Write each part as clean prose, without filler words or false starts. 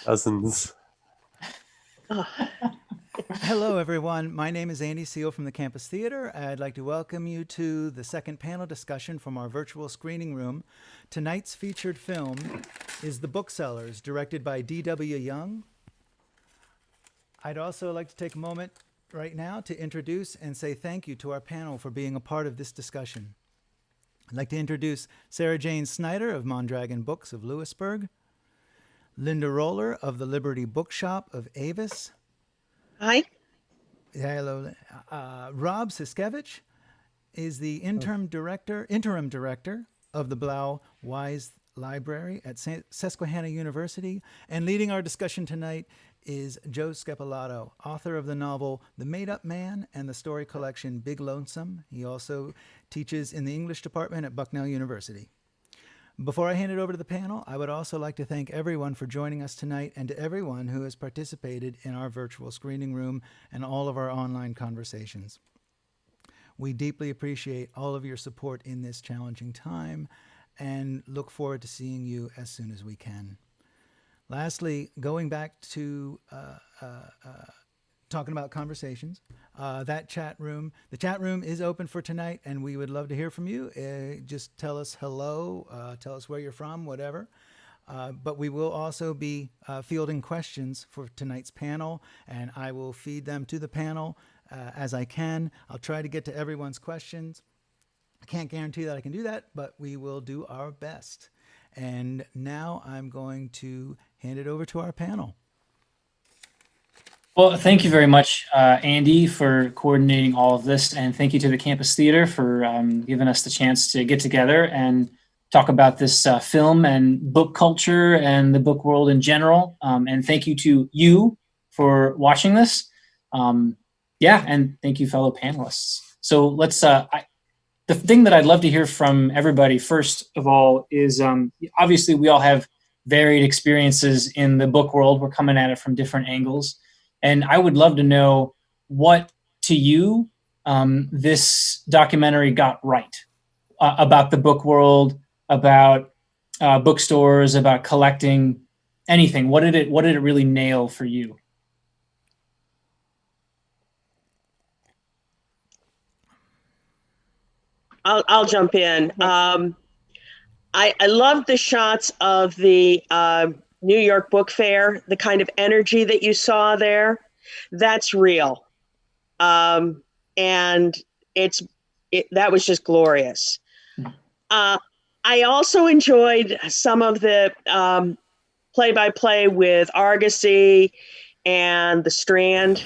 cousins. Hello, everyone. My name is Andy Seal from the Campus Theatre. I'd like to welcome you to the second panel discussion from our virtual screening room. Tonight's featured film is The Booksellers, directed by D.W. Young. I'd also like to take a moment right now to introduce and say thank you to our panel for being a part of this discussion. I'd like to introduce SaraJane Snyder of Mondragon Books of Lewisburg, Linda Roller of the Liberty Bookshop of Avis. Hi. Hello. Rob Sieczkiewicz is the interim director of the Blough-Weis Library at Susquehanna University. And leading our discussion tonight is Joe Scapelatto, author of the novel The Made-Up Man and the story collection Big Lonesome. He also teaches in the English department at Bucknell University. Before I hand it over to the panel, I would also like to thank everyone for joining us tonight and to everyone who has participated in our virtual screening room and all of our online conversations. We deeply appreciate all of your support in this challenging time and look forward to seeing you as soon as we can. Lastly, going back to talking about conversations, the chat room is open for tonight, and we would love to hear from you. Just tell us hello, tell us where you're from, whatever. But we will also be fielding questions for tonight's panel, and I will feed them to the panel as I can. I'll try to get to everyone's questions. I can't guarantee that I can do that, but we will do our best. And now I'm going to hand it over to our panel. Well, thank you very much, Andy, for coordinating all of this. And thank you to the Campus Theatre for giving us the chance to get together and talk about this film and book culture and the book world in general. And thank you to you for watching this. And thank you, fellow panelists. So let's, the thing that I'd love to hear from everybody, first of all, is obviously we all have varied experiences in the book world. We're coming at it from different angles. And I would love to know what, to you, this documentary got right about the book world, about bookstores, about collecting, anything. What did it really nail for you? I'll jump in. I love the shots of the New York Book Fair, the kind of energy that you saw there. That's real. And that was just glorious. I also enjoyed some of the play-by-play with Argosy and the Strand.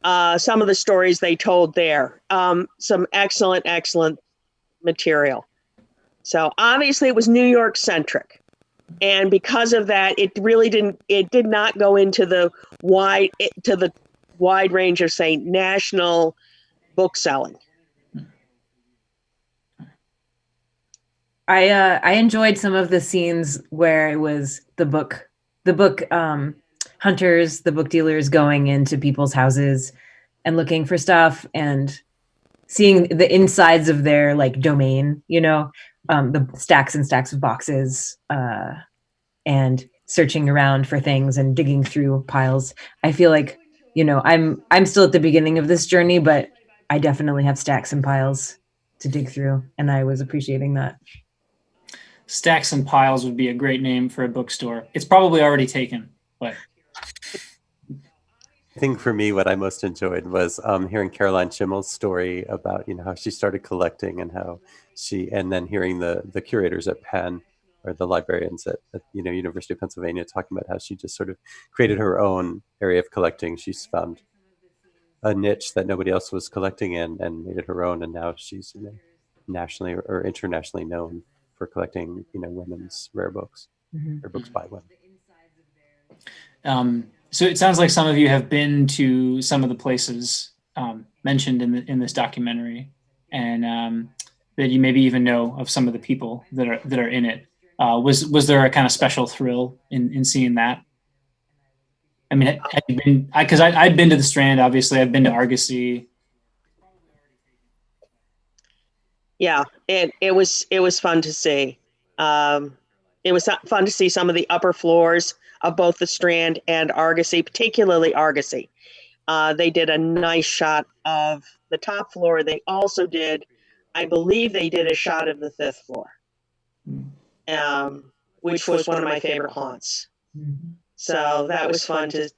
Some of the stories they told there. Some excellent material. So obviously it was New York centric. And because of that, it did not go into the wide range of, say, national book selling. I enjoyed some of the scenes where it was the book hunters, the book dealers going into people's houses and looking for stuff and seeing the insides of their domain, the stacks and stacks of boxes, and searching around for things and digging through piles. I feel like, I'm still at the beginning of this journey, but I definitely have stacks and piles to dig through, and I was appreciating that. Stacks and Piles would be a great name for a bookstore. It's probably already taken, but I think for me, what I most enjoyed was hearing Caroline Schimmel's story about how she started collecting and how and then hearing the curators at Penn or the librarians at University of Pennsylvania talking about how she just sort of created her own area of collecting. She's found a niche that nobody else was collecting in and made it her own, and now she's nationally or internationally known for collecting women's rare books or books by women. So it sounds like some of you have been to some of the places mentioned in this documentary, and that you maybe even know of some of the people that are in it. Was there a kind of special thrill in seeing that? I mean, have you been? Because I'd been to the Strand, obviously. I've been to Argosy. Yeah, it was fun to see. it was fun to see some of the upper floors of both the Strand and Argosy, particularly Argosy. They did a nice shot of the top floor. They also did, I believe they did a shot of the 5th floor, which was one of my favorite haunts. So that was fun to.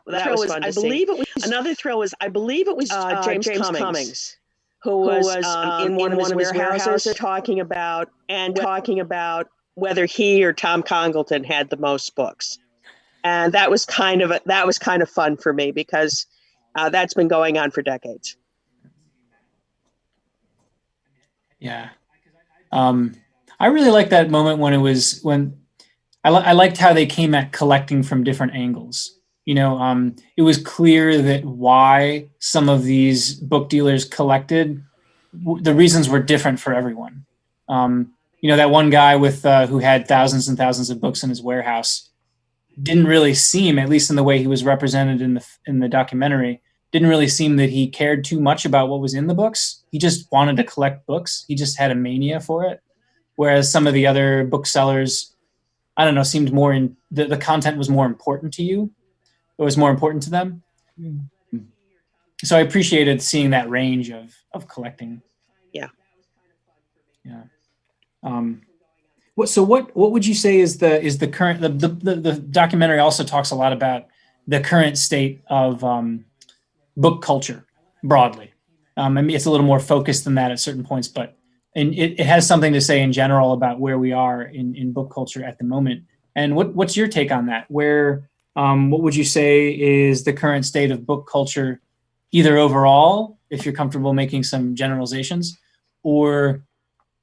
I believe it was another thrill. Was I believe it was James Cummings, who was in one of his warehouses talking about whether he or Tom Congleton had the most books, and that was kind of fun for me because that's been going on for decades. Yeah, I really liked that moment when I liked how they came at collecting from different angles. It was clear that why some of these book dealers collected, the reasons were different for everyone. That one guy who had thousands and thousands of books in his warehouse didn't really seem, at least in the way he was represented in the documentary, didn't really seem that he cared too much about what was in the books. He just wanted to collect books. He just had a mania for it. Whereas some of the other booksellers, I don't know, seemed more the content was more important to you. It was more important to them. So I appreciated seeing that range of collecting. Yeah. Yeah. What would you say is the current, the documentary also talks a lot about the current state of book culture broadly. I mean, it's a little more focused than that at certain points, but it has something to say in general about where we are in book culture at the moment. And what's your take on that? What would you say is the current state of book culture, either overall, if you're comfortable making some generalizations, or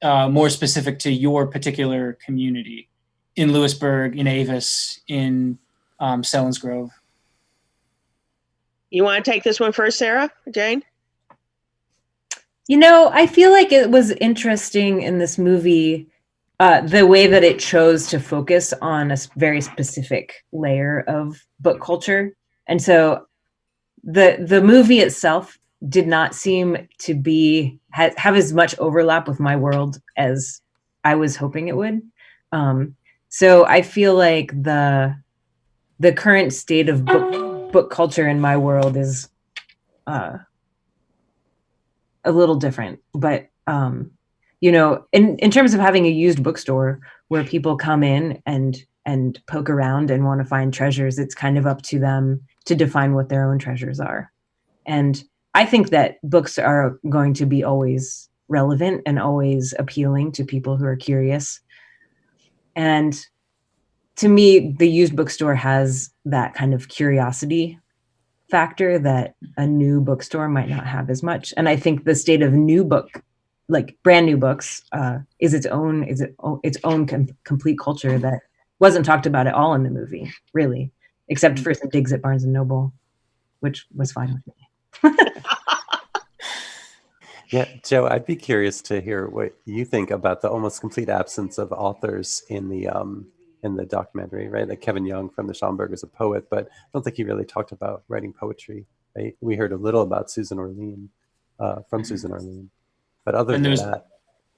more specific to your particular community in Lewisburg, in Avis, in Selinsgrove? You want to take this one first, SaraJane? I feel like it was interesting in this movie, the way that it chose to focus on a very specific layer of book culture. And so the movie itself did not seem to have as much overlap with my world as I was hoping it would. So I feel like the current state of book culture in my world is a little different, but in terms of having a used bookstore where people come in and poke around and want to find treasures, it's kind of up to them to define what their own treasures are. And I think that books are going to be always relevant and always appealing to people who are curious. And to me, the used bookstore has that kind of curiosity factor that a new bookstore might not have as much. And I think the state of like brand new books, is its own complete culture that wasn't talked about at all in the movie, really, except for some digs at Barnes and Noble, which was fine with me. Yeah, Joe, I'd be curious to hear what you think about the almost complete absence of authors in the documentary, right? Like Kevin Young from the Schomburg is a poet, but I don't think he really talked about writing poetry, right? We heard a little about Susan Orlean, from Susan Orlean, but other than that,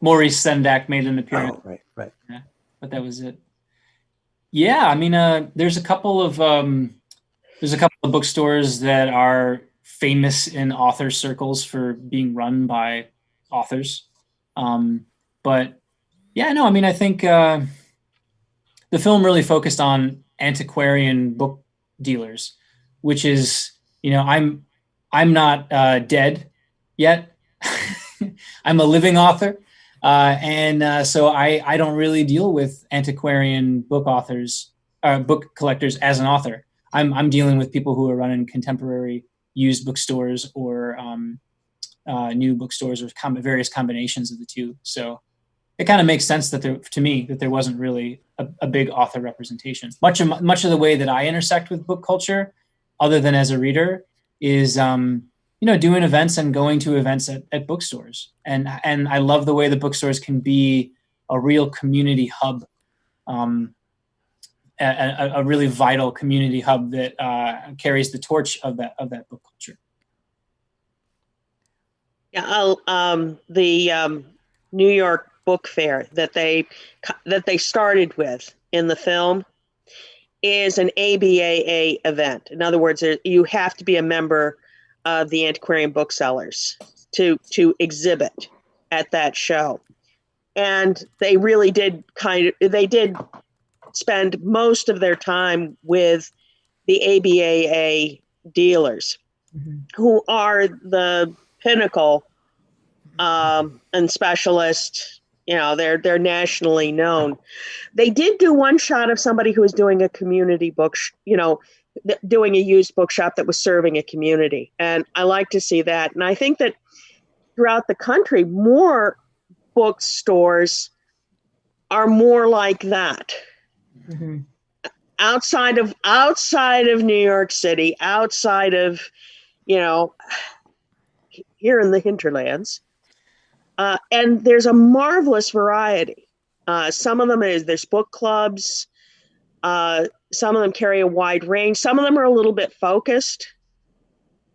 Maurice Sendak made an appearance. Oh, right. Yeah, but that was it. Yeah, I mean, there's a couple of bookstores that are famous in author circles for being run by authors. But yeah, no, I mean, I think the film really focused on antiquarian book dealers, which is, I'm not dead yet. I'm a living author. So I don't really deal with antiquarian book authors, book collectors as an author. I'm dealing with people who are running contemporary used bookstores or new bookstores or various combinations of the two. So it kind of makes sense that there wasn't really a big author representation. Much of the way that I intersect with book culture, other than as a reader, is doing events and going to events at bookstores. And I love the way the bookstores can be a real community hub, a really vital community hub that carries the torch of that book culture. Yeah, the New York book fair that they started with in the film is an ABAA event. In other words, you have to be a member of the Antiquarian Booksellers to exhibit at that show. And they really did they did spend most of their time with the ABAA dealers, who are the pinnacle and specialist. You know, they're nationally known. They did do one shot of somebody who was doing a community book, doing a used bookshop that was serving a community. And I like to see that. And I think that throughout the country, more bookstores are more like that. Mm-hmm. Outside of New York City, outside of, here in the hinterlands. And there's a marvelous variety. Some of them there's book clubs. Some of them carry a wide range. Some of them are a little bit focused.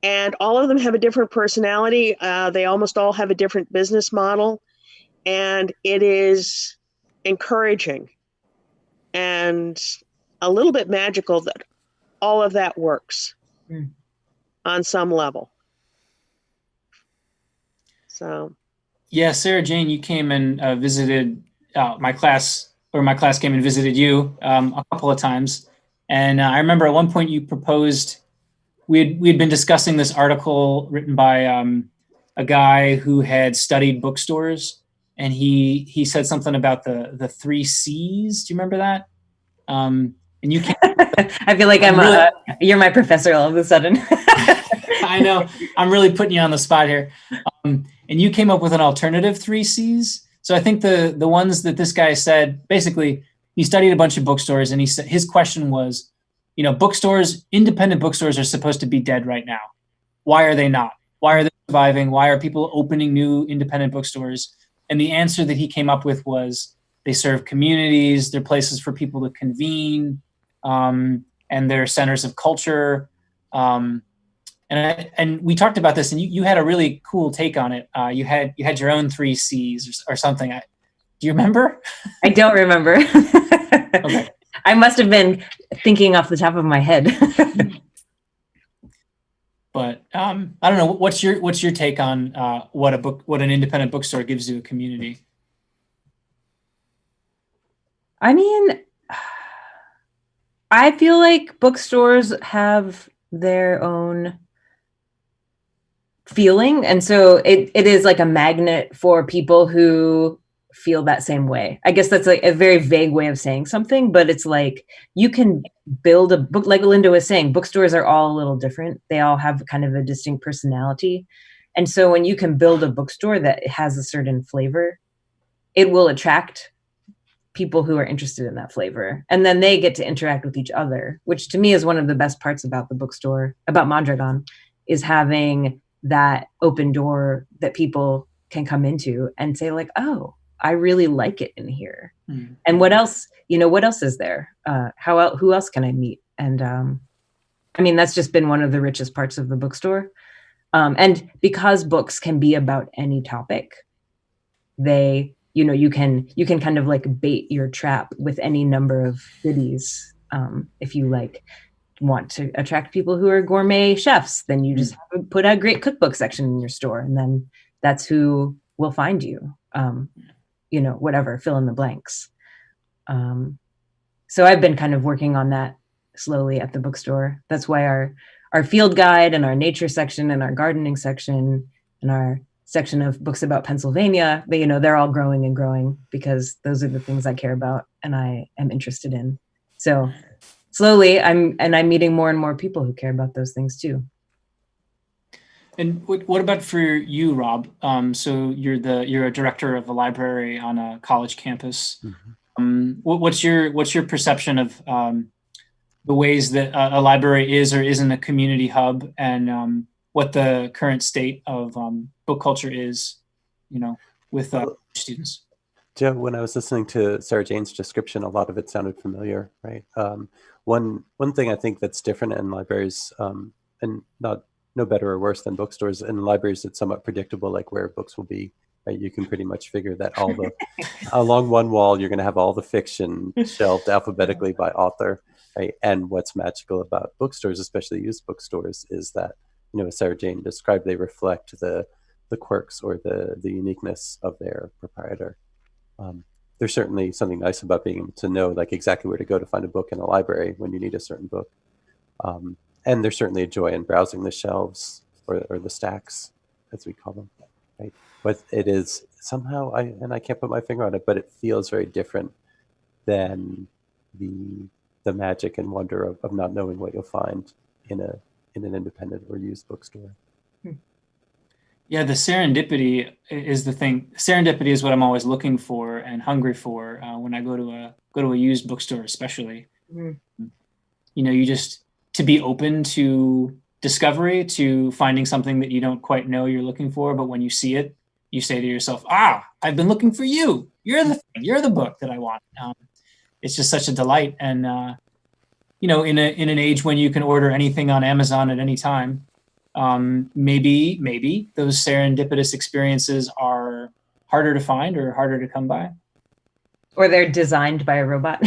And all of them have a different personality. They almost all have a different business model. And it is encouraging and a little bit magical that all of that works on some level. So. Yeah, SaraJane, you came and visited my class, or my class came and visited you a couple of times. And I remember at one point you proposed, we had been discussing this article written by a guy who had studied bookstores, and he said something about the 3 C's. Do you remember that? And you came. I feel like you're my professor all of a sudden. I know. I'm really putting you on the spot here. And you came up with an alternative 3 C's. So I think the ones that this guy said, basically, he studied a bunch of bookstores, and he said his question was, bookstores, independent bookstores are supposed to be dead right now. Why are they not? Why are they surviving? Why are people opening new independent bookstores? And the answer that he came up with was they serve communities, they're places for people to convene, and they're centers of culture. And we talked about this, and you had a really cool take on it. You had your own 3 C's or something. Do you remember? I don't remember. Okay. I must have been thinking off the top of my head. But I don't know. What's your take on what an independent bookstore gives to a community? I mean, I feel like bookstores have their own feeling, and so it is like a magnet for people who feel that same way. I guess that's like a very vague way of saying something, but it's like you can build a book, like Linda was saying, bookstores are all a little different. They all have kind of a distinct personality. And so when you can build a bookstore that has a certain flavor, it will attract people who are interested in that flavor. And then they get to interact with each other, which to me is one of the best parts about the bookstore, about Mondragon, is having that open door that people can come into and say like, oh, I really like it in here. And what else is there? Who else can I meet? And I mean, that's just been one of the richest parts of the bookstore. And because books can be about any topic, you can kind of like bait your trap with any number of goodies. If you like want to attract people who are gourmet chefs, then you just put a great cookbook section in your store, and then that's who will find you. Whatever, fill in the blanks. So I've been kind of working on that slowly at the bookstore. That's why our field guide and our nature section and our gardening section and our section of books about Pennsylvania, they're all growing and growing because those are the things I care about and I am interested in. So slowly I'm meeting more and more people who care about those things too. And what about for you, Rob? So you're a director of a library on a college campus. What's your perception of the ways that a library is or isn't a community hub, and what the current state of book culture is, with students? Joe, when I was listening to SaraJane's description, a lot of it sounded familiar, right? One thing I think that's different in libraries, and no better or worse than bookstores, in libraries it's somewhat predictable, like where books will be right? You can pretty much figure that all the along one wall, you're going to have all the fiction shelved alphabetically by author, right? And what's magical about bookstores, especially used bookstores, is that, as SaraJane described, they reflect the quirks or the uniqueness of their proprietor. There's certainly something nice about being able to know like exactly where to go to find a book in a library when you need a certain book. And there's certainly a joy in browsing the shelves or the stacks, as we call them, right? But it is somehow, I can't put my finger on it, but it feels very different than the magic and wonder of not knowing what you'll find in an independent or used bookstore. Yeah, the serendipity is the thing. Serendipity is what I'm always looking for and hungry for when I go to a used bookstore, especially. Mm-hmm. You just to be open to discovery, to finding something that you don't quite know you're looking for, but when you see it, you say to yourself, I've been looking for you. You're the book that I want. It's just such a delight. And, in an age when you can order anything on Amazon at any time, maybe those serendipitous experiences are harder to find or harder to come by. Or they're designed by a robot.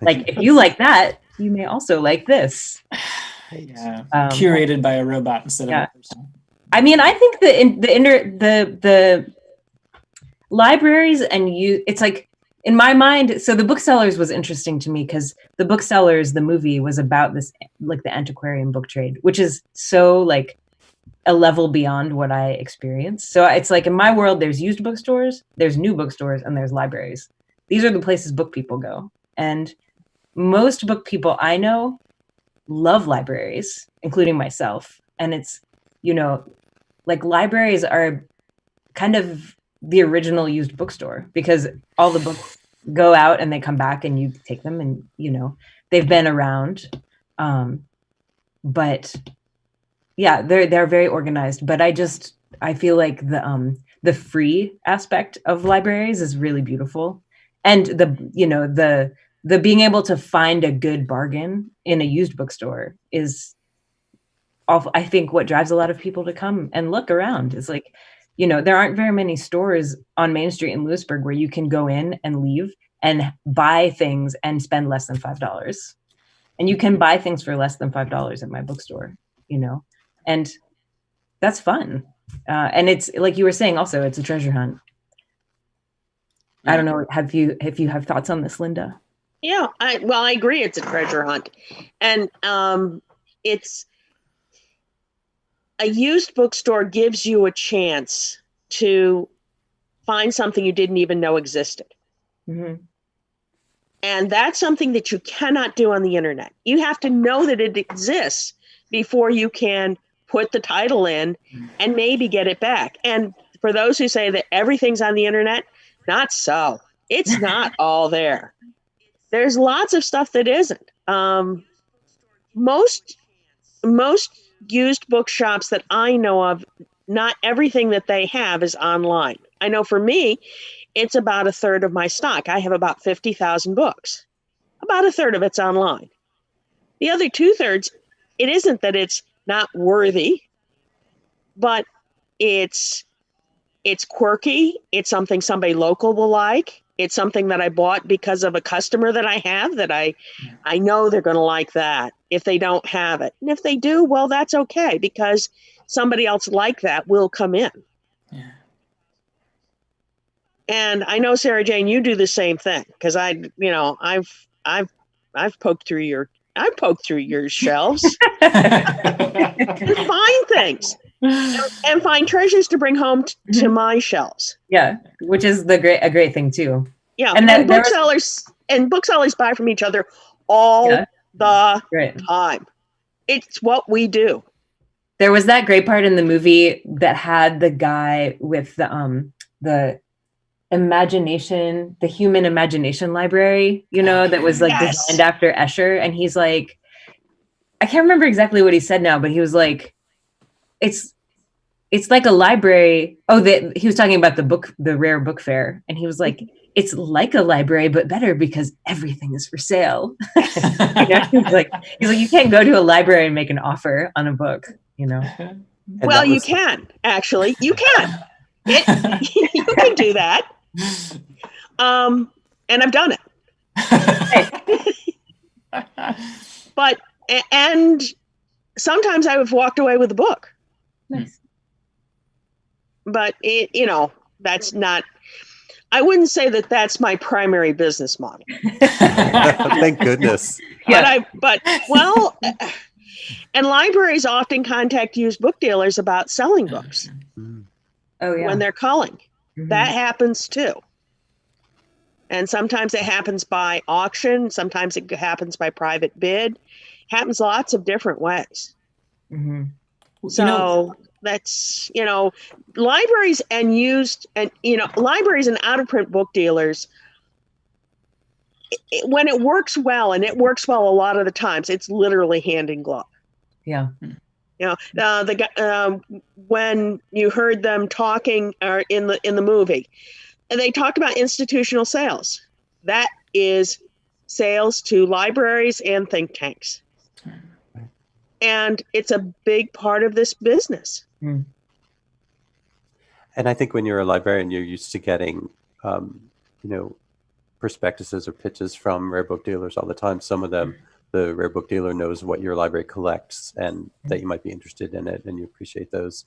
Like, if you like that, you may also like this. Yeah, curated by a robot instead of a person. I mean, I think the libraries and it's like, in my mind, so the Booksellers was interesting to me because the Booksellers, the movie, was about this, like the antiquarian book trade, which is so like a level beyond what I experience. So it's like in my world, there's used bookstores, there's new bookstores, and there's libraries. These are the places book people go. And most book people I know love libraries, including myself. And it's, like libraries are kind of the original used bookstore because all the books go out and they come back and you take them and, they've been around. But yeah, they're very organized, but I feel like the free aspect of libraries is really beautiful. And the being able to find a good bargain in a used bookstore is, I think, what drives a lot of people to come and look around. It's like, there aren't very many stores on Main Street in Lewisburg where you can go in and leave and buy things and spend less than $5. And you can buy things for less than $5 at my bookstore, and that's fun. And it's like you were saying, also, it's a treasure hunt. I don't know. If you have thoughts on this, Linda? Yeah, I agree. It's a treasure hunt, and it's a used bookstore gives you a chance to find something you didn't even know existed. Mm-hmm. And that's something that you cannot do on the internet. You have to know that it exists before you can put the title in and maybe get it back. And for those who say that everything's on the internet, not so. It's not all there. There's lots of stuff that isn't. Most used bookshops that I know of, not everything that they have is online. I know for me, it's about a third of my stock. I have about 50,000 books. About a third of it's online. The other 2/3, it isn't that it's not worthy, but it's quirky. It's something somebody local will like. It's something that I bought because of a customer that I have that I know they're going to like that if they don't have it. And if they do, well, that's okay because somebody else like that will come in. Yeah. And I know, SaraJane, you do the same thing because I've poked through your shelves to find things and find treasures to bring home to my shelves. Yeah, which is a great thing too. Yeah, and booksellers buy from each other all the time. It's what we do. There was that great part in the movie that had the guy with the imagination, the human imagination library, that was like designed after Escher. And he's like, I can't remember exactly what he said now, but he was like, it's like a library. He was talking about the rare book fair. And he was like, it's like a library, but better because everything is for sale. He's like, you can't go to a library and make an offer on a book, Well, you can, actually. You can. You can do that. And I've done it. But, and sometimes I've walked away with a book. Nice. But that's not, I wouldn't say that that's my primary business model. Thank goodness. Yeah. And libraries often contact used book dealers about selling books Oh yeah. when they're culling. Mhm. That happens too. And sometimes it happens by auction. Sometimes it happens by private bid. Happens lots of different ways. Mhm. So that's, libraries and libraries and out of print book dealers, when it works well, and it works well a lot of the times, it's literally hand in glove. Yeah. When you heard them talking in the movie, and they talked about institutional sales. That is sales to libraries and think tanks. And it's a big part of this business. Mm. And I think when you're a librarian, you're used to getting, prospectuses or pitches from rare book dealers all the time. Some of them, the rare book dealer knows what your library collects and that you might be interested in it, and you appreciate those.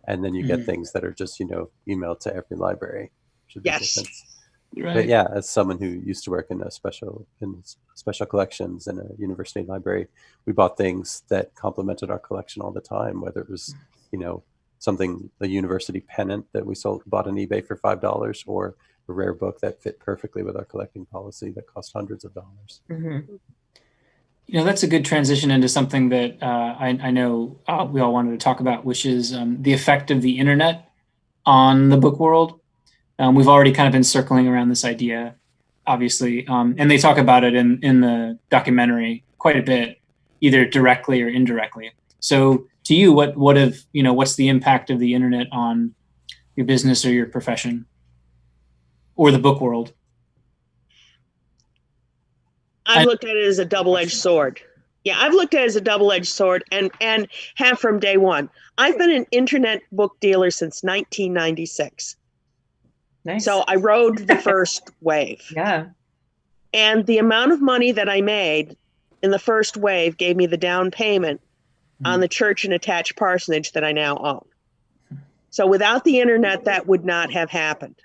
And then you get things that are just, emailed to every library. Yes. Right. But yeah, as someone who used to work in special collections in a university library, we bought things that complemented our collection all the time, whether it was, something, the university pennant that we bought on eBay for $5, or a rare book that fit perfectly with our collecting policy that cost hundreds of dollars. Mhm. That's a good transition into something that I know we all wanted to talk about, which is the effect of the internet on the book world. We've already kind of been circling around this idea, obviously, and they talk about it in the documentary quite a bit, either directly or indirectly. So, to you, what's the impact of the internet on your business or your profession, or the book world? I've looked at it as a double-edged sword. Yeah, I've looked at it as a double-edged sword, and have from day one. I've been an internet book dealer since 1996. Nice. So I rode the first wave. Yeah. And the amount of money that I made in the first wave gave me the down payment on the church and attached parsonage that I now own. So without the internet, that would not have happened.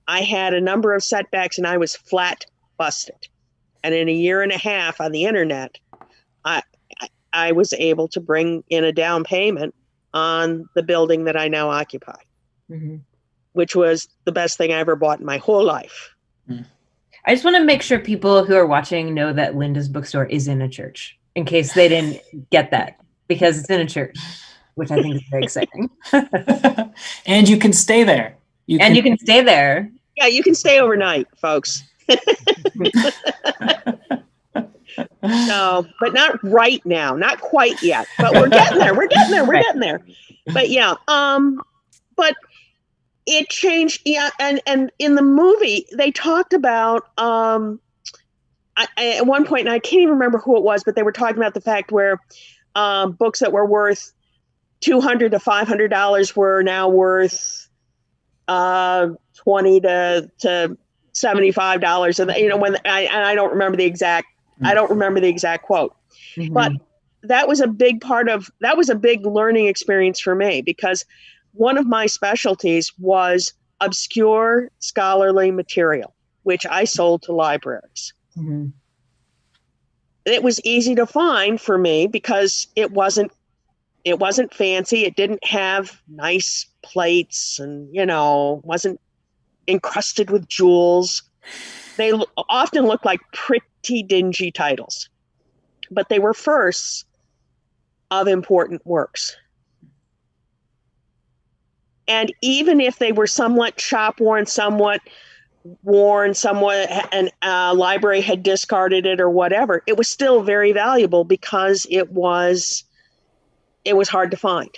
I had a number of setbacks and I was flat busted. And in a year and a half on the internet, I was able to bring in a down payment on the building that I now occupy, which was the best thing I ever bought in my whole life. I just want to make sure people who are watching know that Linda's bookstore is in a church, in case they didn't get that, because it's in a church, which I think is very exciting. And you can stay there. You can stay there. Yeah, you can stay overnight, folks. No, but not right now, not quite yet. But we're getting there. We're getting there. But yeah, but it changed. Yeah, and in the movie they talked about at one point, and I can't even remember who it was, but they were talking about the fact where books that were worth $200 to $500 were now worth $20 to $75, and when I don't remember the exact. I don't remember the exact quote, but that was a big learning experience for me, because one of my specialties was obscure scholarly material, which I sold to libraries. It was easy to find for me because it wasn't fancy. It didn't have nice plates and, wasn't encrusted with jewels. They often looked like pretty dingy titles, but they were firsts of important works. And even if they were somewhat shop-worn, somewhat and a library had discarded it or whatever, it was still very valuable because it was hard to find.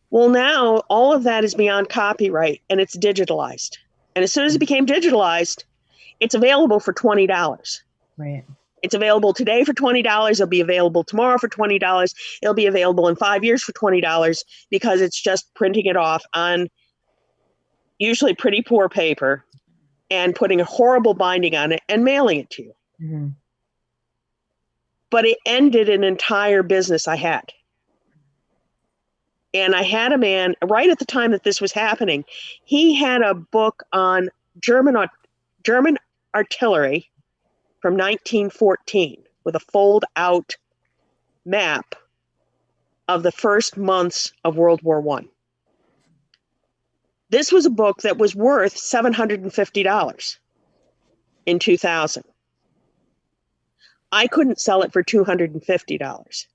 Well, now all of that is beyond copyright and it's digitalized. And as soon as it became digitalized, it's available for $20. Right. It's available today for $20. It'll be available tomorrow for $20. It'll be available in 5 years for $20 because it's just printing it off on usually pretty poor paper, and putting a horrible binding on it and mailing it to you. Mm-hmm. But it ended an entire business I had. And I had a man, right at the time that this was happening, he had a book on German artillery from 1914 with a fold-out map of the first months of World War I. This was a book that was worth $750 in 2000. I couldn't sell it for $250.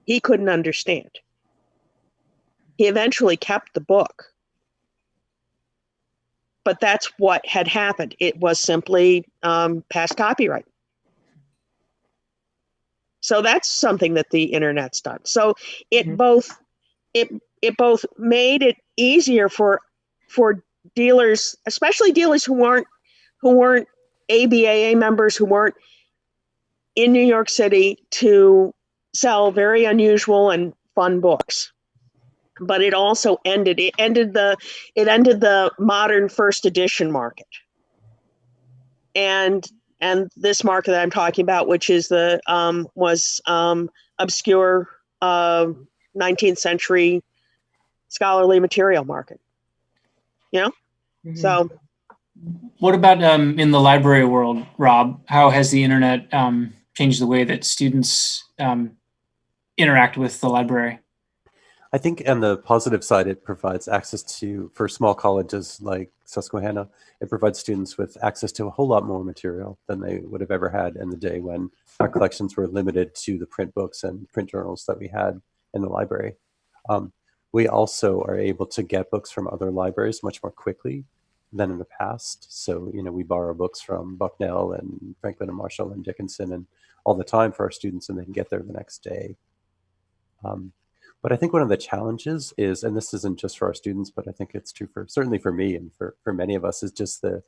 He couldn't understand. He eventually kept the book. But that's what had happened. It was simply past copyright. So that's something that the internet's done. So it both made it easier for dealers, especially dealers who weren't ABAA members, who weren't in New York City, to sell very unusual and fun books. But it also ended the modern first edition market. And this market that I'm talking about, which is the obscure 19th century scholarly material market. You know? Mm-hmm. So what about in the library world, Rob? How has the internet changed the way that students interact with the library? I think on the positive side, it provides access to, for small colleges like Susquehanna, it provides students with access to a whole lot more material than they would have ever had in the day when our collections were limited to the print books and print journals that we had in the library. We also are able to get books from other libraries much more quickly than in the past. So, we borrow books from Bucknell and Franklin and Marshall and Dickinson and all the time for our students, and they can get there the next day. But I think one of the challenges is, and this isn't just for our students, but I think it's true certainly for me and for many of us, is just the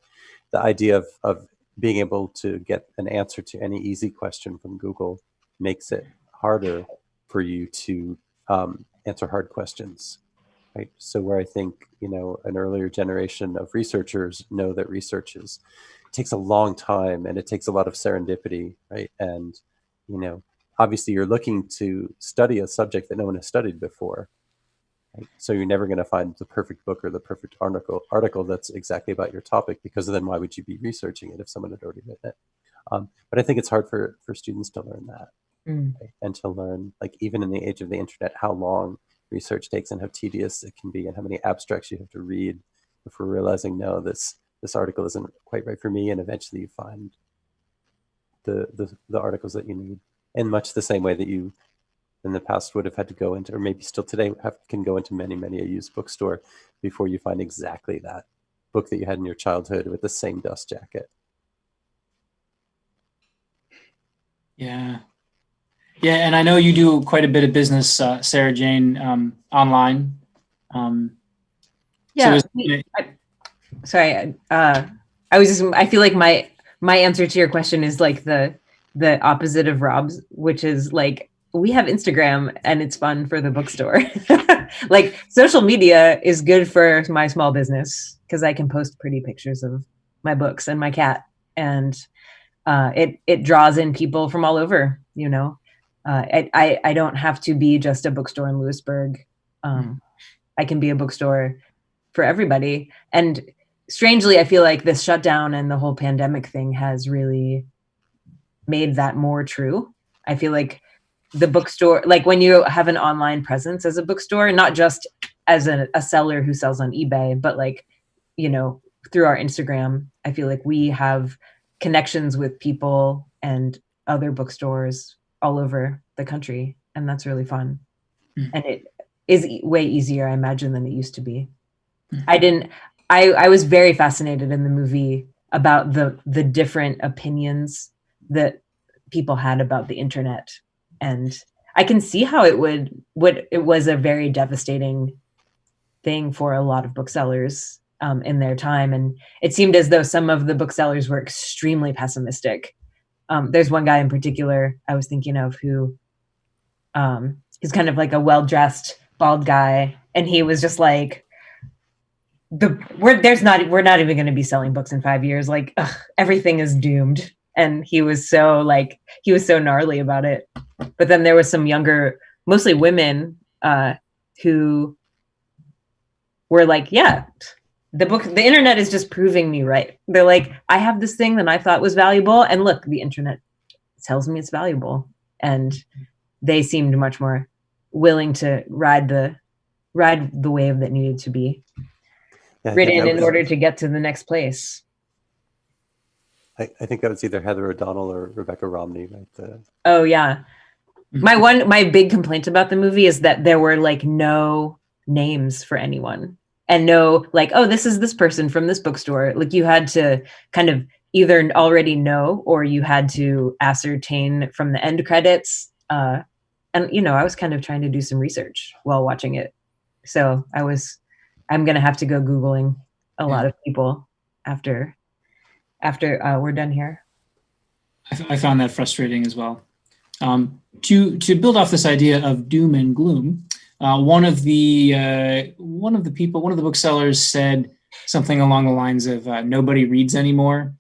idea of being able to get an answer to any easy question from Google makes it harder for you to answer hard questions, right? So where I think, an earlier generation of researchers know that research takes a long time and it takes a lot of serendipity, right? And, obviously you're looking to study a subject that no one has studied before. Right? So you're never going to find the perfect book or the perfect article that's exactly about your topic, because then why would you be researching it if someone had already written it? But I think it's hard for students to learn that. Right? And to learn, like, even in the age of the internet, how long research takes and how tedious it can be and how many abstracts you have to read before realizing, no, this article isn't quite right for me. And eventually you find the articles that you need. In much the same way that you in the past would have had to go into, or maybe still today can go into many a used bookstore before you find exactly that book that you had in your childhood with the same dust jacket. Yeah, and I know you do quite a bit of business, SaraJane, online. Yeah. So I feel like my answer to your question is like the opposite of Rob's, which is like, we have Instagram and it's fun for the bookstore. Like, social media is good for my small business because I can post pretty pictures of my books and my cat, and it draws in people from all over. I don't have to be just a bookstore in Lewisburg. I can be a bookstore for everybody. And strangely, I feel like this shutdown and the whole pandemic thing has really made that more true. I feel like the bookstore, like when you have an online presence as a bookstore, not just as a seller who sells on eBay, but like, through our Instagram, I feel like we have connections with people and other bookstores all over the country. And that's really fun. And it is way easier, I imagine, than it used to be. I was very fascinated in the movie about the different opinions that people had about the internet. And I can see how it was a very devastating thing for a lot of booksellers in their time. And it seemed as though some of the booksellers were extremely pessimistic. There's one guy in particular I was thinking of who is kind of like a well-dressed bald guy. And he was just like, we're not even going to be selling books in 5 years. Like, everything is doomed. And he was so gnarly about it. But then there was some younger, mostly women, who were like, yeah, the internet is just proving me right. They're like, I have this thing that I thought was valuable, and look, the internet tells me it's valuable. And they seemed much more willing to ride the wave that needed to be ridden in order to get to the next place. I think that was either Heather O'Donnell or Rebecca Romney, right? Oh yeah. My big complaint about the movie is that there were like no names for anyone, and no like, oh, this is this person from this bookstore. Like, you had to kind of either already know, or you had to ascertain from the end credits. And I was kind of trying to do some research while watching it. So I'm going to have to go Googling a lot of people after we're done here. I found that frustrating as well. To build off this idea of doom and gloom, one of the booksellers said something along the lines of nobody reads anymore,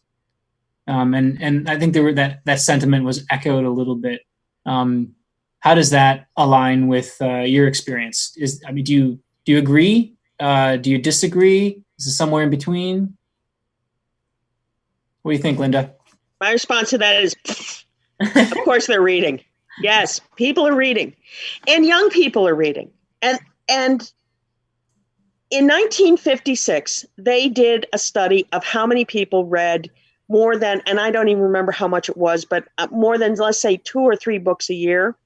and I think that sentiment was echoed a little bit. How does that align with your experience? Do you agree? Do you disagree? Is it somewhere in between? What do you think, Linda? My response to that is, of course they're reading. Yes, people are reading, and young people are reading. And in 1956, they did a study of how many people read more than, and I don't even remember how much it was, but more than, let's say, 2 or 3 books a year.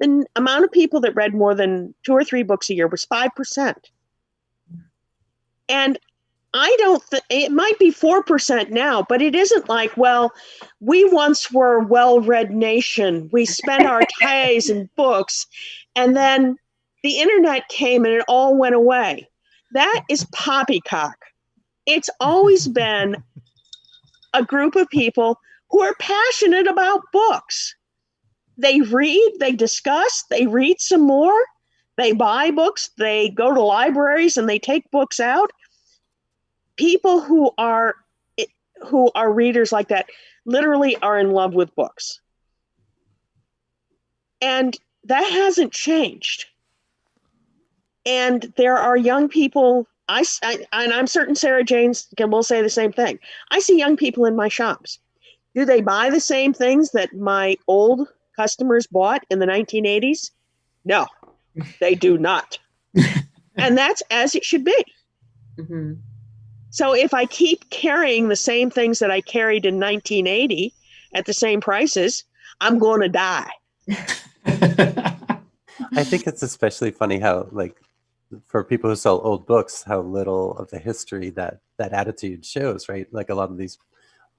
The amount of people that read more than 2 or 3 books a year was 5%. And I don't think it might be 4% now, but it isn't like, well, we once were a well-read nation. We spent our days in books, and then the internet came and it all went away. That is poppycock. It's always been a group of people who are passionate about books. They read, they discuss, they read some more, they buy books, they go to libraries and they take books out. People who are readers like that literally are in love with books. And that hasn't changed. And there are young people, and I'm certain SaraJane will say the same thing. I see young people in my shops. Do they buy the same things that my old customers bought in the 1980s? No, they do not. And that's as it should be. Mm-hmm. So if I keep carrying the same things that I carried in 1980 at the same prices, I'm going to die. I think it's especially funny how, like, for people who sell old books, how little of the history that attitude shows, right? Like, a lot of these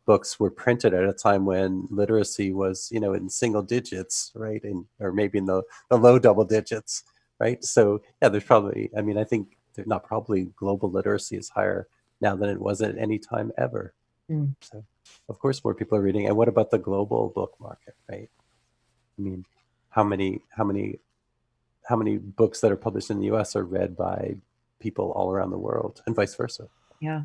books were printed at a time when literacy was, in single digits, right? Or maybe in the low double digits, right? So yeah, there's probably, I think not probably global literacy is higher now than it was at any time ever. So of course more people are reading. And what about the global book market, right? How many books that are published in the US are read by people all around the world, and vice versa? Yeah.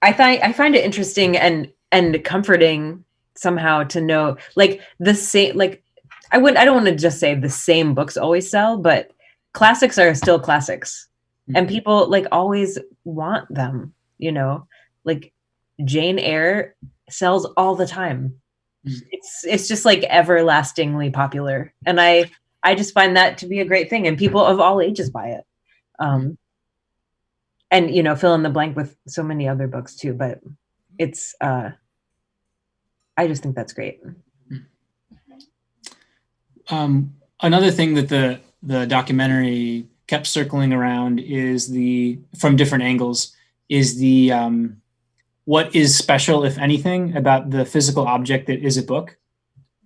I find it interesting and comforting somehow to know, like, the same, like, I don't want to just say the same books always sell, but classics are still classics. And people, like, always want them, like Jane Eyre sells all the time. It's just like everlastingly popular. And I just find that to be a great thing. And people of all ages buy it. And, fill in the blank with so many other books too, but it's, I just think that's great. Another thing that the documentary kept circling around is from different angles, is what is special, if anything, about the physical object that is a book?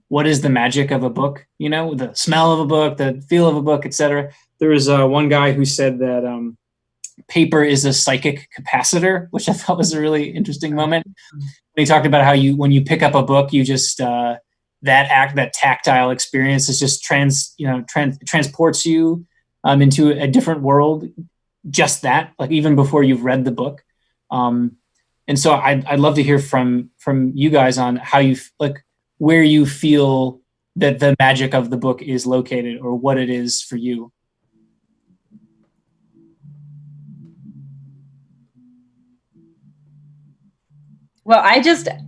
What is the magic of a book? The smell of a book, the feel of a book, etc. There was one guy who said that paper is a psychic capacitor, which I thought was a really interesting moment. He talked about how when you pick up a book, you just that tactile experience is just transports you into a different world. just that, like even before you've read the book. And so I'd love to hear from you guys on how you like where you feel that the magic of the book is located, or what it is for you. Well,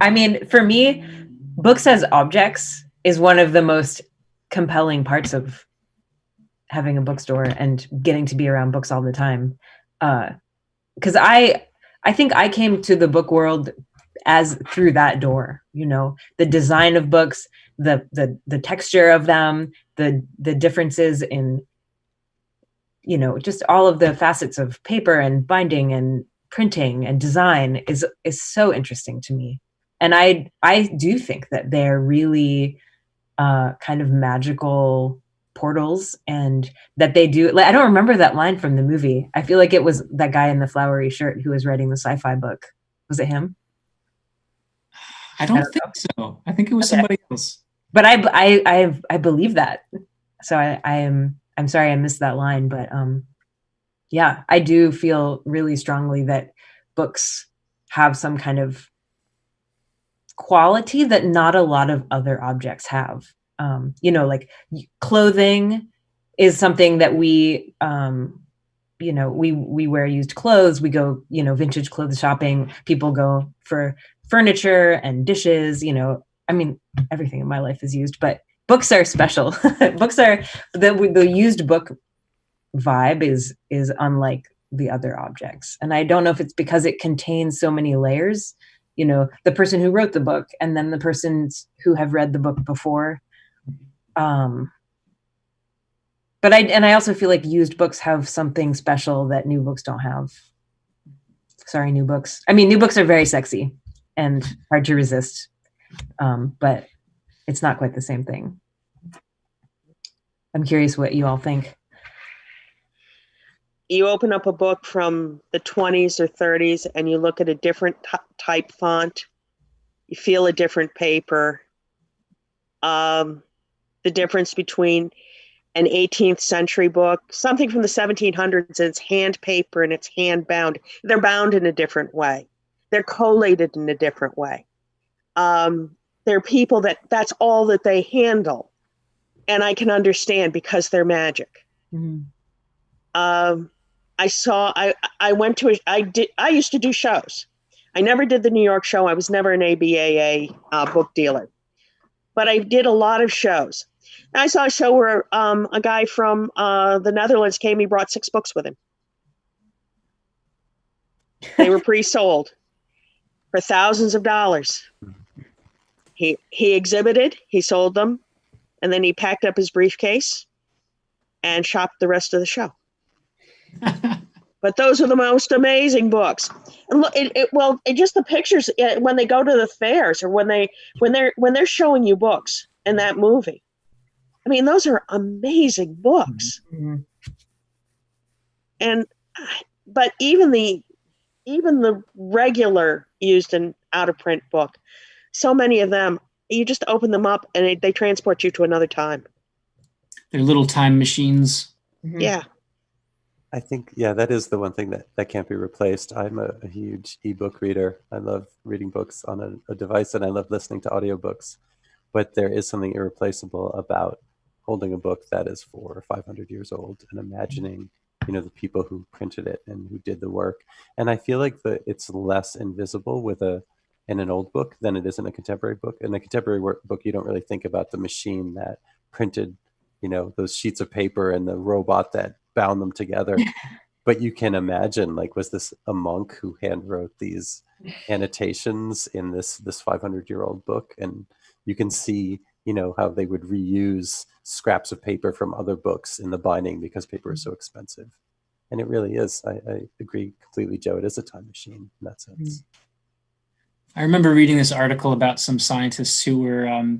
I mean, for me, books as objects is one of the most compelling parts of having a bookstore and getting to be around books all the time. Because I think I came to the book world as through that door, you know, the design of books, the texture of them, the differences in, you know, just all of the facets of paper and binding and printing and design is so interesting to me. And I do think that they're really kind of magical portals, and that they do, like, I don't remember that line from the movie. I feel like it was that guy in the flowery shirt who was writing the sci-fi book. Was it him? I don't think so. I think it was somebody else. But I believe that. So I'm sorry I missed that line, but yeah, I do feel really strongly that books have some kind of quality that not a lot of other objects have. You know, like clothing is something that we, you know, we wear used clothes. We go, you know, vintage clothes shopping. People go for furniture and dishes. You know, I mean, everything in my life is used, but books are special. Books are the used book vibe is unlike the other objects. And I don't know if it's because it contains so many layers, you know, the person who wrote the book and then the persons who have read the book before. But I also feel like used books have something special that new books don't have. Sorry, new books. I mean, new books are very sexy and hard to resist. But it's not quite the same thing. I'm curious what you all think. You open up a book from the 20s or 30s and you look at a different type font. You feel a different paper. The difference between an 18th century book, something from the 1700s, and it's hand paper and it's hand bound. They're bound in a different way. They're collated in a different way. They're people that's all that they handle. And I can understand because they're magic. Mm-hmm. I used to do shows. I never did the New York show. I was never an ABAA book dealer, but I did a lot of shows. And I saw a show where a guy from the Netherlands came. He brought 6 books with him. They were pre-sold for thousands of dollars. He exhibited, he sold them, and then he packed up his briefcase and shopped the rest of the show. But those are the most amazing books. And look, just the pictures when they go to the fairs or when they're showing you books in that movie. I mean, those are amazing books. Mm-hmm. But even the regular used and out of print book, so many of them, you just open them up and they transport you to another time. They're little time machines. Mm-hmm. Yeah. I think, yeah, that is the one thing that can't be replaced. I'm a huge ebook reader. I love reading books on a device, and I love listening to audiobooks. But there is something irreplaceable about holding a book that is 400 or 500 years old and imagining, you know, the people who printed it and who did the work. And I feel like it's less invisible in an old book than it is in a contemporary book. In a contemporary book, you don't really think about the machine that printed, you know, those sheets of paper and the robot that bound them together. But you can imagine, like, was this a monk who hand wrote these annotations in this 500-year-old book? And you can see, you know, how they would reuse scraps of paper from other books in the binding because paper is so expensive. And it really is. I agree completely, Joe. It is a time machine in that sense. I remember reading this article about some scientists who were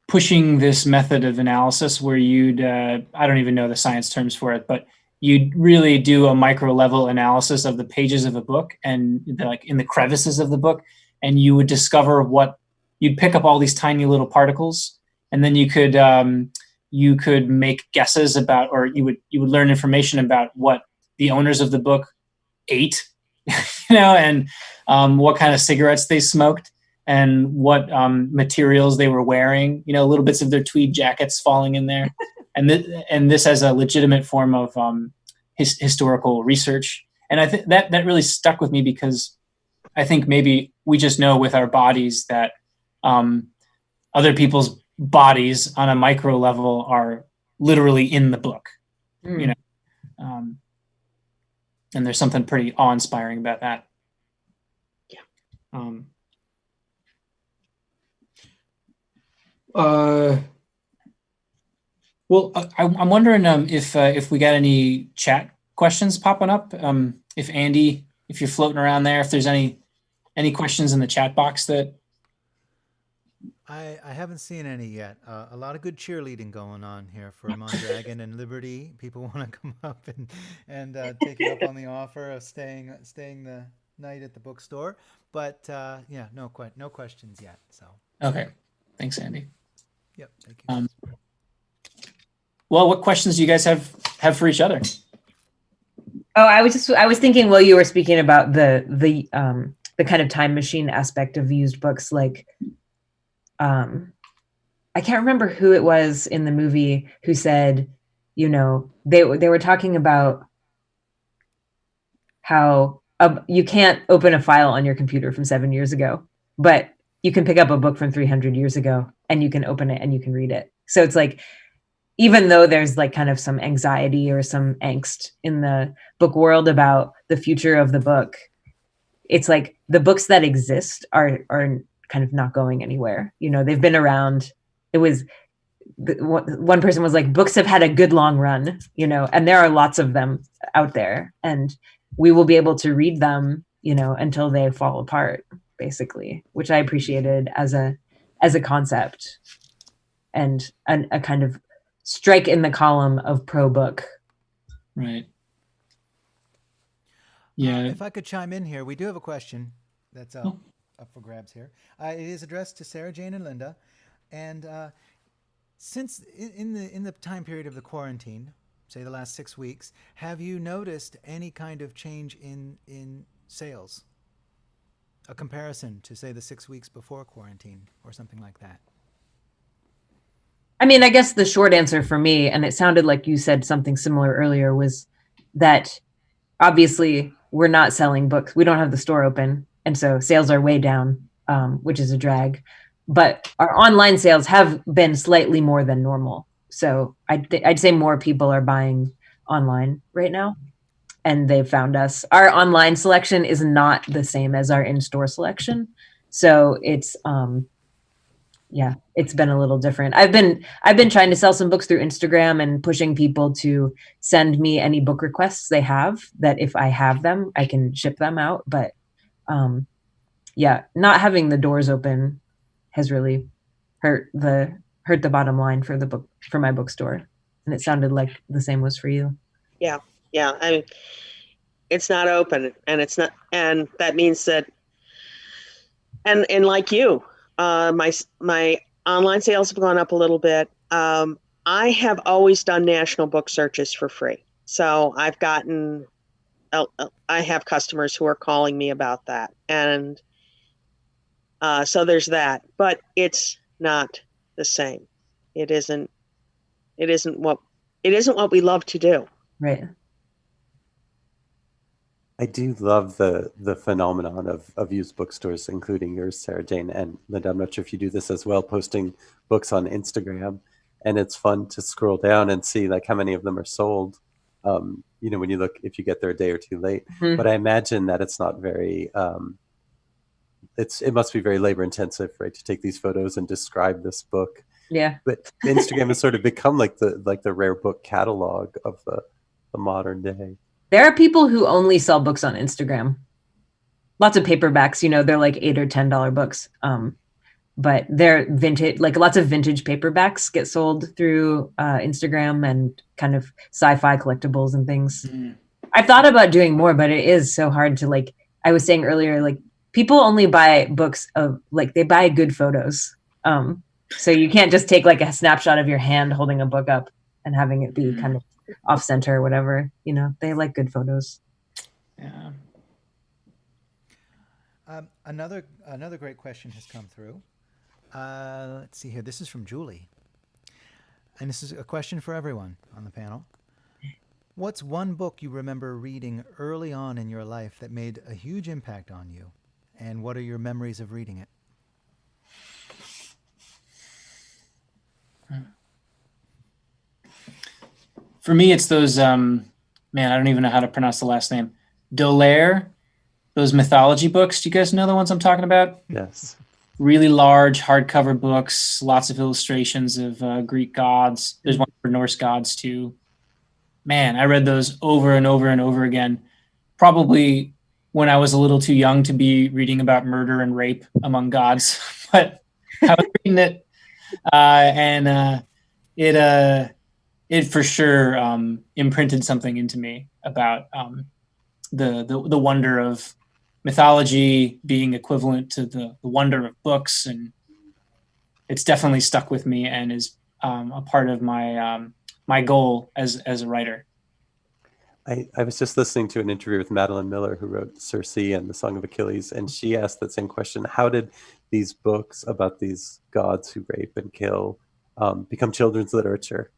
pushing this method of analysis where you'd, I don't even know the science terms for it, but you'd really do a micro level analysis of the pages of a book and like in the crevices of the book, and you would discover you'd pick up all these tiny little particles, and then you could you could make guesses about, or you would learn information about what the owners of the book ate, and what kind of cigarettes they smoked, and what materials they were wearing, little bits of their tweed jackets falling in there. And this as a legitimate form of historical research. And I think that really stuck with me, because I think maybe we just know with our bodies that other people's bodies on a micro level are literally in the book, and there's something pretty awe-inspiring about that. Yeah. Well, I'm wondering if we got any chat questions popping up. If Andy, if you're floating around there, if there's any questions in the chat box that. I haven't seen any yet. A lot of good cheerleading going on here for Mondragon and Liberty. People want to come up and take you up on the offer of staying the night at the bookstore. But yeah, no questions yet. So. Okay, thanks, Andy. Yep, thank you. Well, what questions do you guys have for each other? Oh, I was thinking while you were speaking about the kind of time machine aspect of used books, like. I can't remember who it was in the movie who said, they were talking about how you can't open a file on your computer from 7 years ago, but you can pick up a book from 300 years ago and you can open it and you can read it. So it's like, even though there's like kind of some anxiety or some angst in the book world about the future of the book, it's like the books that exist are kind of not going anywhere. They've been around. It was one person was like, books have had a good long run, and there are lots of them out there, and we will be able to read them, until they fall apart, basically, which I appreciated as a concept and a kind of strike in the column of pro book. Right. Yeah. If I could chime in here, we do have a question that's up for grabs here. It is addressed to SaraJane and Linda, and since in the time period of the quarantine, say the last 6 weeks, have you noticed any kind of change in sales? A comparison to, say, the 6 weeks before quarantine or something like that? I mean, I guess the short answer for me, and it sounded like you said something similar earlier, was that obviously we're not selling books. We don't have the store open. And so sales are way down, which is a drag. But our online sales have been slightly more than normal. So I'd say more people are buying online right now. And they've found us. Our online selection is not the same as our in-store selection. So it's, it's been a little different. I've been trying to sell some books through Instagram and pushing people to send me any book requests they have, that if I have them, I can ship them out. But not having the doors open has really hurt the bottom line for my bookstore. And it sounded like the same was for you. Yeah. I mean, it's not open, and that means that, and like you, my online sales have gone up a little bit. I have always done national book searches for free. So I have customers who are calling me about that. And so there's that, but it's not the same. It isn't what we love to do. Right. I do love the phenomenon of used bookstores, including yours, SaraJane, and Linda. I'm not sure if you do this as well, posting books on Instagram, and it's fun to scroll down and see like how many of them are sold. When you look, if you get there a day or two late. Mm-hmm. But I imagine that it's not very. It must be very labor intensive, right, to take these photos and describe this book. Yeah. But Instagram has sort of become like the rare book catalog of the modern day. There are people who only sell books on Instagram. Lots of paperbacks, they're like $8 or $10 books. But they're vintage, like lots of vintage paperbacks get sold through Instagram and kind of sci-fi collectibles and things. Mm. I've thought about doing more, but it is so hard to, like I was saying earlier, like people only buy books of, like, they buy good photos. So you can't just take like a snapshot of your hand holding a book up and having it be kind of off center or whatever. You know, they like good photos. Yeah. Another great question has come through. Let's see here. This is from Julie. And this is a question for everyone on the panel. What's one book you remember reading early on in your life that made a huge impact on you? And what are your memories of reading it? For me, it's those, man, I don't even know how to pronounce the last name. Dallaire, those mythology books. Do you guys know the ones I'm talking about? Yes. Really large hardcover books, lots of illustrations of Greek gods. There's one for Norse gods too. Man, I read those over and over and over again. Probably when I was a little too young to be reading about murder and rape among gods, but I was reading it, and it for sure imprinted something into me about the wonder of mythology being equivalent to the wonder of books, and it's definitely stuck with me and is a part of my my goal as a writer. I was just listening to an interview with Madeline Miller, who wrote Circe and the Song of Achilles, and she asked that same question: how did these books about these gods who rape and kill become children's literature?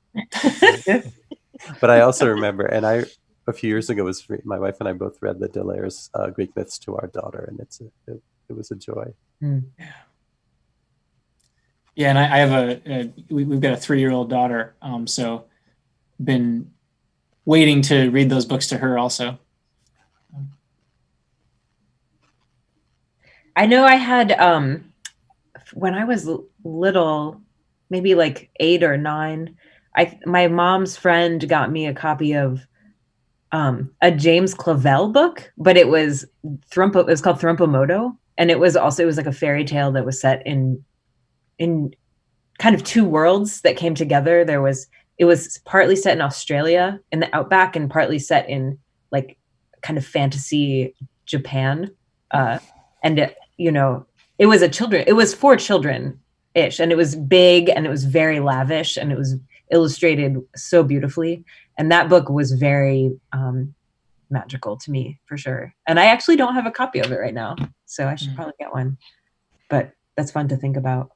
But I also remember, and a few years ago my wife and I both read the Dallaire's Greek myths to our daughter, and it was a joy. Yeah, and I have we've got a 3-year-old daughter, so been waiting to read those books to her also. I know I had when I was little, maybe like 8 or 9, my mom's friend got me a copy of a James Clavell book, but it was called Thrumpamoto, and it was like a fairy tale that was set in kind of two worlds that came together. It was partly set in Australia in the outback and partly set in like kind of fantasy Japan. And it was for children-ish, and it was big and it was very lavish and it was illustrated so beautifully. And that book was very magical to me for sure. And I actually don't have a copy of it right now, so I should probably get one, but that's fun to think about.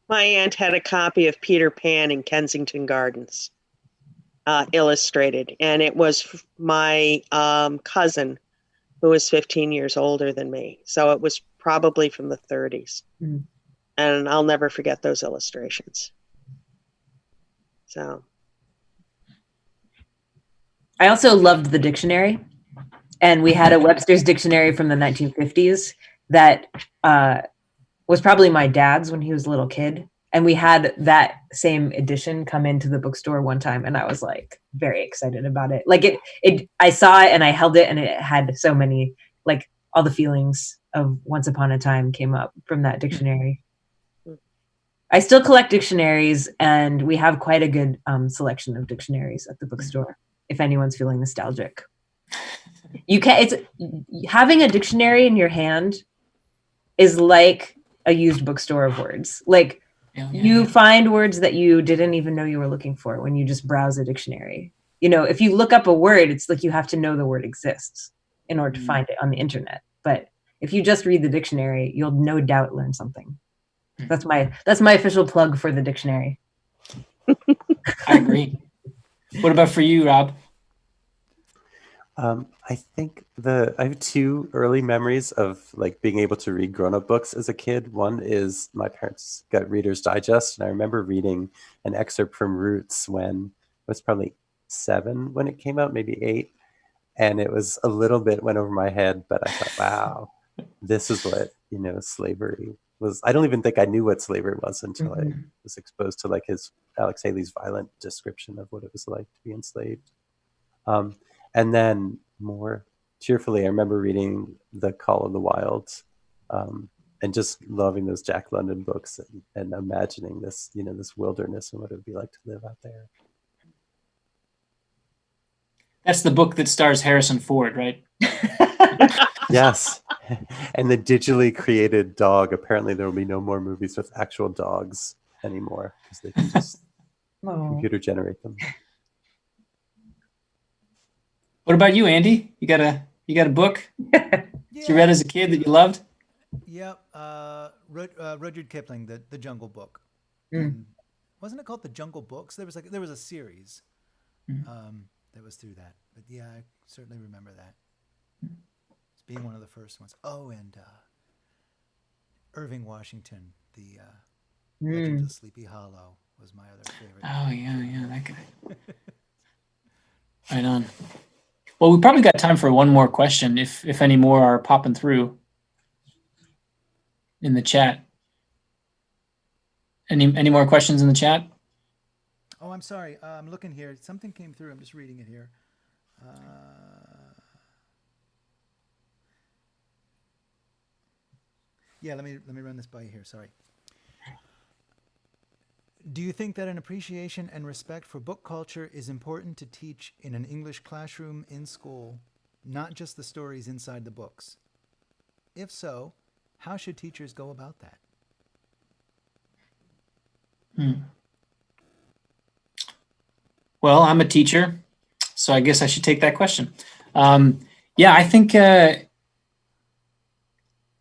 My aunt had a copy of Peter Pan in Kensington Gardens, illustrated, and it was my cousin, who was 15 years older than me. So it was probably from the 30s. And I'll never forget those illustrations. So. I also loved the dictionary. And we had a Webster's dictionary from the 1950s that was probably my dad's when he was a little kid. And we had that same edition come into the bookstore one time, and I was like very excited about it. Like I saw it and I held it, and it had so many, like all the feelings of Once Upon a Time came up from that dictionary. I still collect dictionaries, and we have quite a good selection of dictionaries at the bookstore if anyone's feeling nostalgic. Having a dictionary in your hand is like a used bookstore of words. Like you find words that you didn't even know you were looking for when you just browse a dictionary. If you look up a word, it's like you have to know the word exists in order to find it on the internet. But if you just read the dictionary, you'll no doubt learn something. That's my official plug for the dictionary. I agree. What about for you, Rob? I think I have two early memories of like being able to read grown-up books as a kid. One is my parents got Reader's Digest, and I remember reading an excerpt from Roots when I was probably 7 when it came out, maybe 8. And it was a little bit went over my head, but I thought, wow, this is what, slavery was. I don't even think I knew what slavery was until I was exposed to like Alex Haley's violent description of what it was like to be enslaved. And then more cheerfully, I remember reading The Call of the Wilds, and just loving those Jack London books and imagining this, this wilderness and what it would be like to live out there. That's the book that stars Harrison Ford, right? Yes. And the digitally created dog. Apparently, there will be no more movies with actual dogs anymore because they can just computer generate them. What about you, Andy? You got a book that you read as a kid that you loved? Yep. Rudyard Kipling, the Jungle Book. Wasn't it called the Jungle Books? There was a series that was through that. But yeah, I certainly remember that. It's being one of the first ones. Oh, and Irving Washington, the Legends of Sleepy Hollow was my other favorite. Oh yeah, that guy. Right on. Well, we probably got time for one more question, if any more are popping through in the chat. Any more questions in the chat? Oh, I'm sorry. I'm looking here. Something came through. I'm just reading it here. Yeah, let me run this by you here. Sorry. Do you think that an appreciation and respect for book culture is important to teach in an English classroom in school, not just the stories inside the books? If so, how should teachers go about that? Well, I'm a teacher, so I guess I should take that question. Yeah, I think that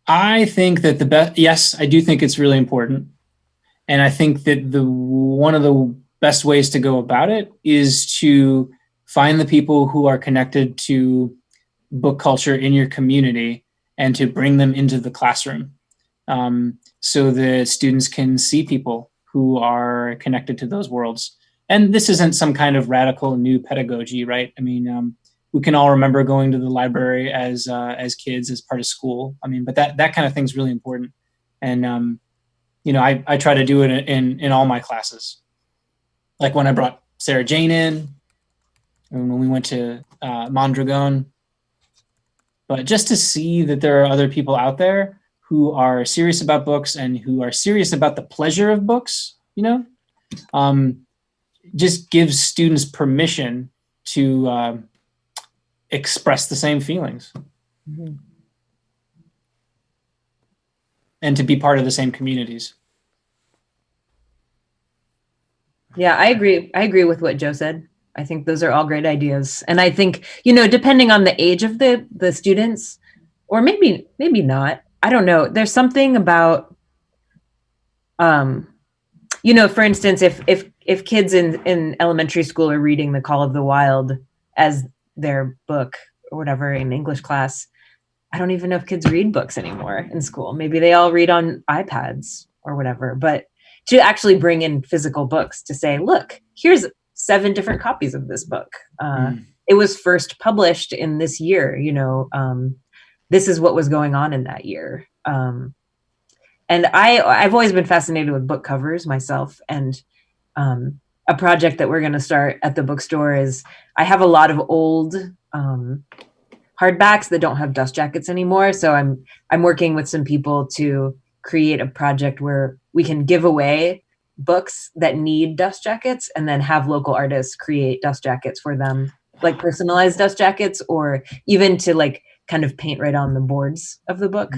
the best. Yes, I do think it's really important, and I think that one of the best ways to go about it is to find the people who are connected to book culture in your community and to bring them into the classroom, so that students can see people who are connected to those worlds. And this isn't some kind of radical new pedagogy, right? I mean, we can all remember going to the library as kids, as part of school. I mean, but that kind of thing's really important. And I try to do it in all my classes. Like when I brought SaraJane in, and when we went to Mondragon. But just to see that there are other people out there who are serious about books and who are serious about the pleasure of books, just gives students permission to express the same feelings and to be part of the same communities. Yeah, I agree. I agree with what Joe said. I think those are all great ideas. And I think, depending on the age of the students, or maybe not, I don't know. There's something about, for instance, if kids in elementary school are reading The Call of the Wild as their book or whatever in English class, I don't even know if kids read books anymore in school. Maybe they all read on iPads or whatever. But to actually bring in physical books to say, look, here's 7 different copies of this book. It was first published in this year, this is what was going on in that year. And I've always been fascinated with book covers myself. And a project that we're going to start at the bookstore is I have a lot of old hardbacks that don't have dust jackets anymore. So I'm working with some people to create a project where we can give away books that need dust jackets and then have local artists create dust jackets for them, like personalized dust jackets, or even to like kind of paint right on the boards of the book.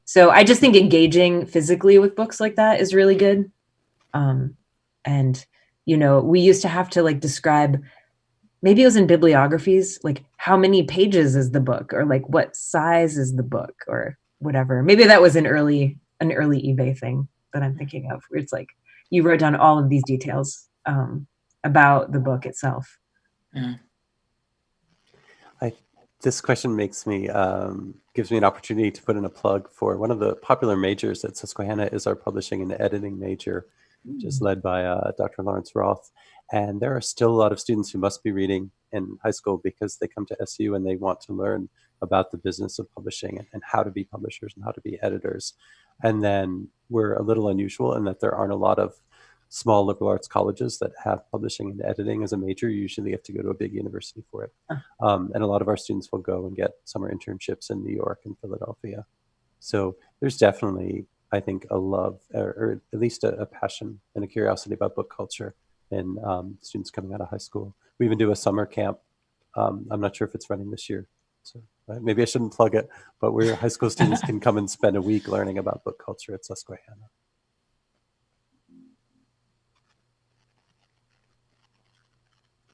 So I just think engaging physically with books like that is really good. And, we used to have to like describe, maybe it was in bibliographies, like how many pages is the book, or like what size is the book, or whatever. Maybe that was an early eBay thing that I'm thinking of, where it's like you wrote down all of these details about the book itself. Yeah. This question gives me an opportunity to put in a plug for one of the popular majors at Susquehanna is our publishing and editing major, which is led by Dr. Lawrence Roth. And there are still a lot of students who must be reading in high school because they come to SU and they want to learn about the business of publishing and how to be publishers and how to be editors. And then we're a little unusual in that there aren't a lot of small liberal arts colleges that have publishing and editing as a major. You usually have to go to a big university for it. And a lot of our students will go and get summer internships in New York and Philadelphia. So there's definitely, I think, a love, or at least a passion and a curiosity about book culture in students coming out of high school. We even do a summer camp. I'm not sure if it's running this year. So Maybe I shouldn't plug it, but where high school students can come and spend a week learning about book culture at Susquehanna.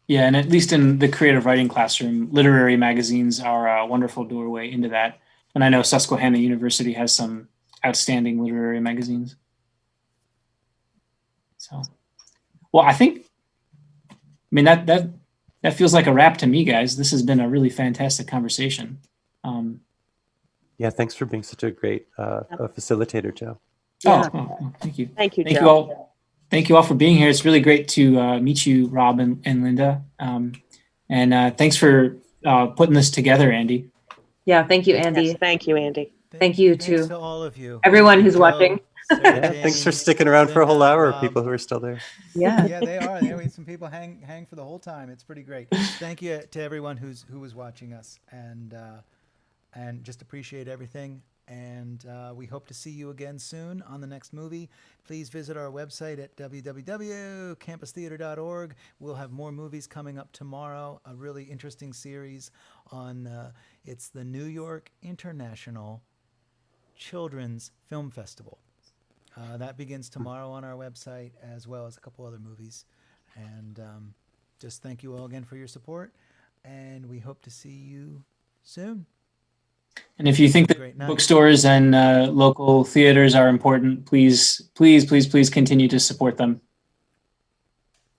Yeah, and at least in the creative writing classroom, literary magazines are a wonderful doorway into that. And I know Susquehanna University has some outstanding literary magazines. So, well, I mean, that feels like a wrap to me, guys. This has been a really fantastic conversation. Yeah, thanks for being such a great facilitator, Joe. Yeah. Oh, thank you. Thank you, Thank Joe. you all. Thank you all for being here. It's really great to meet you, Rob and Linda. And thanks for putting this together, Andy. Yeah, thank you, Andy. Yes, thank you, Andy. Thank you Thanks to all of you. everyone who's Joe, watching. Yeah, thanks for SaraJane, sticking around for a whole Linda, hour, Rob. people who are still there. Yeah. Yeah, they are. There some people hang for the whole time. It's pretty great. Thank you to everyone who was watching us, and just appreciate everything. And we hope to see you again soon on the next movie. Please visit our website at www.campustheater.org. We'll have more movies coming up tomorrow. A really interesting series on it's the New York International Children's Film Festival. That begins tomorrow on our website, as well as a couple other movies. And just thank you all again for your support, and we hope to see you soon. And if you think that bookstores and local theaters are important, please continue to support them.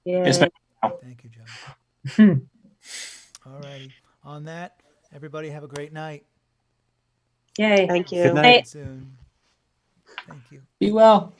Yeah. Especially now. Thank you, John. All righty. On that, everybody have a great night. Yay. Thank you. Good night. Soon. Thank you. Be well.